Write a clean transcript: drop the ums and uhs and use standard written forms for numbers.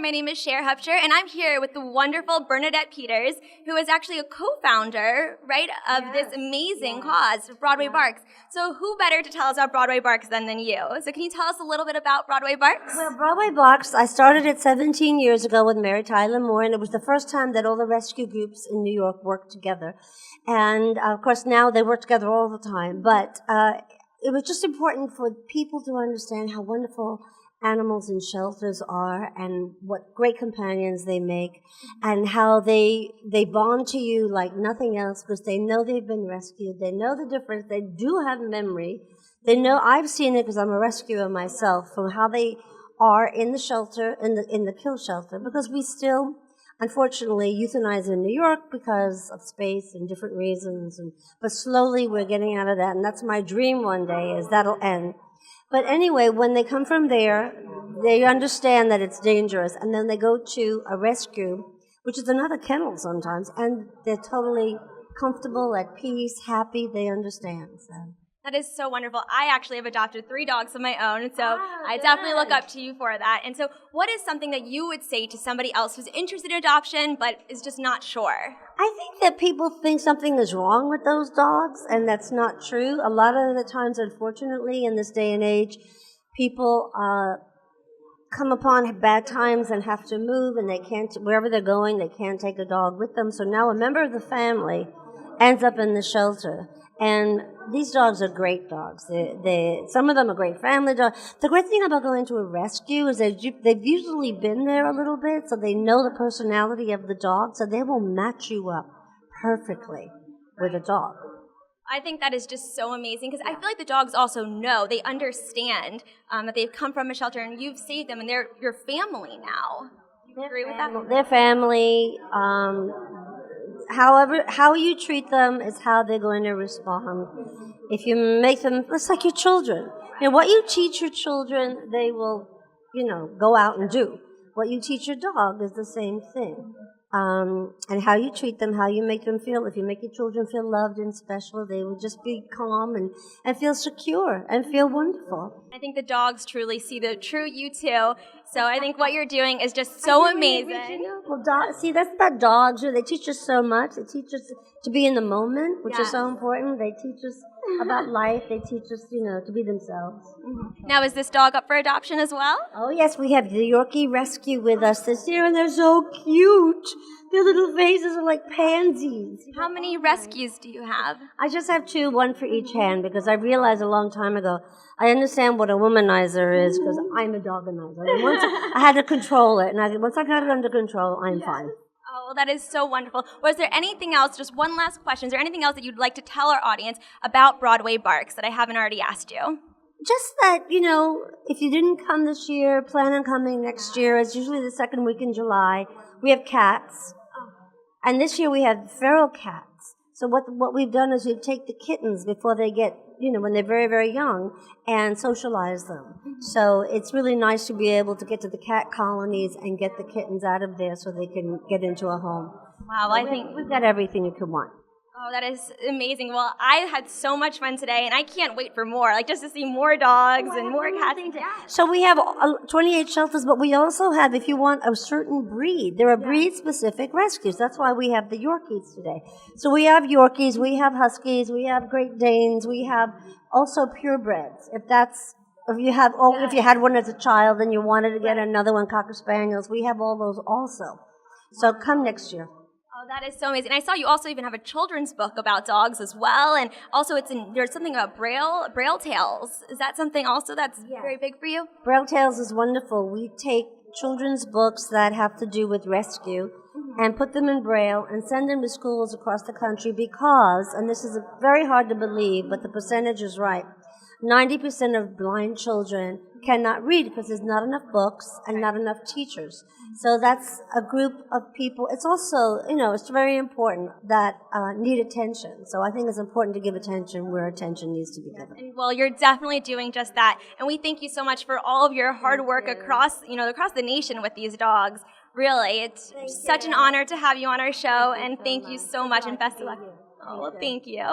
my name is Cher Hupcher, and I'm here with the wonderful Bernadette Peters, who is actually a co-founder, right, of this amazing cause, Broadway Barks. So who better to tell us about Broadway Barks than you? So can you tell us a little bit about Broadway Barks? Well, Broadway Barks, I started it 17 years ago with Mary Tyler Moore, and it was the first time that all the rescue groups in New York worked together. And, of course, now they work together all the time. But it was just important for people to understand how wonderful animals in shelters are and what great companions they make and how they bond to you like nothing else because they know they've been rescued. They know the difference. They do have memory. They know, I've seen it because I'm a rescuer myself, from how they are in the shelter, in the kill shelter, because we still, unfortunately, euthanize in New York because of space and different reasons. But slowly we're getting out of that, and that's my dream one day, is that'll end. But anyway, when they come from there, they understand that it's dangerous, and then they go to a rescue, which is another kennel sometimes, and they're totally comfortable, at peace, happy. They understand. So. That is so wonderful. I actually have adopted 3 dogs of my own, so I definitely look up to you for that. And so what is something that you would say to somebody else who's interested in adoption but is just not sure? I think that people think something is wrong with those dogs, and that's not true. A lot of the times, unfortunately, in this day and age, people come upon bad times and have to move, and they can't, wherever they're going, they can't take a dog with them. So now a member of the family ends up in the shelter. And these dogs are great dogs. Some of them are great family dogs. The great thing about going to a rescue is that they've usually been there a little bit, so they know the personality of the dog, so they will match you up perfectly with a dog. I think that is just so amazing because I feel like the dogs also know, they understand that they've come from a shelter and you've saved them and they're your family now. Do you agree with that? Their family. However, how you treat them is how they're going to respond. If you make them, it's like your children. You know, what you teach your children, they will, go out and do. What you teach your dog is the same thing. And how you treat them, how you make them feel. If you make your children feel loved and special, they will just be calm and feel secure and feel wonderful. I think the dogs truly see the true you too. So I think what you're doing is just so amazing. Well, see, that's about dogs. They teach us so much. They teach us to be in the moment, which is so important. They teach us about life. They teach us, to be themselves. Now, is this dog up for adoption as well? Oh, yes. We have the Yorkie Rescue with us this year, and they're so cute. Their little faces are like pansies. How many rescues do you have? I just have 2, one for each hand, because I realized a long time ago, I understand what a womanizer is, because I'm a dogonizer. And once I had to control it, and once I got it under control, I'm fine. Oh, well, that is so wonderful. Was there anything else, just one last question, is there anything else that you'd like to tell our audience about Broadway Barks that I haven't already asked you? Just that, if you didn't come this year, plan on coming next year. It's usually the second week in July. We have cats. And this year we have feral cats. So what we've done is we've taken the kittens before they get, when they're very, very young, and socialize them. So it's really nice to be able to get to the cat colonies and get the kittens out of there so they can get into a home. Wow, I think we've got everything you could want. Oh, that is amazing. Well, I had so much fun today, and I can't wait for more, just to see more dogs and more cats. So we have 28 shelters, but we also have, if you want a certain breed, there are breed-specific rescues. That's why we have the Yorkies today. So we have Yorkies, we have Huskies, we have Great Danes, we have also purebreds. If you had one as a child and you wanted to get another one, Cocker Spaniels, we have all those also. So come next year. Oh, that is so amazing. I saw you also even have a children's book about dogs as well, and also there's something about Braille Tales. Is that something also that's very big for you? Braille Tales is wonderful. We take children's books that have to do with rescue and put them in Braille and send them to schools across the country because, and this is very hard to believe, but the percentage is right, 90% of blind children cannot read because there's not enough books and not enough teachers. So that's a group of people. It's also, it's very important that need attention. So I think it's important to give attention where attention needs to be given. And, well, you're definitely doing just that. And we thank you so much for all of your hard work across the nation with these dogs. Really, it's such an honor to have you on our show. And thank you so much and best of luck. Oh, well, thank you.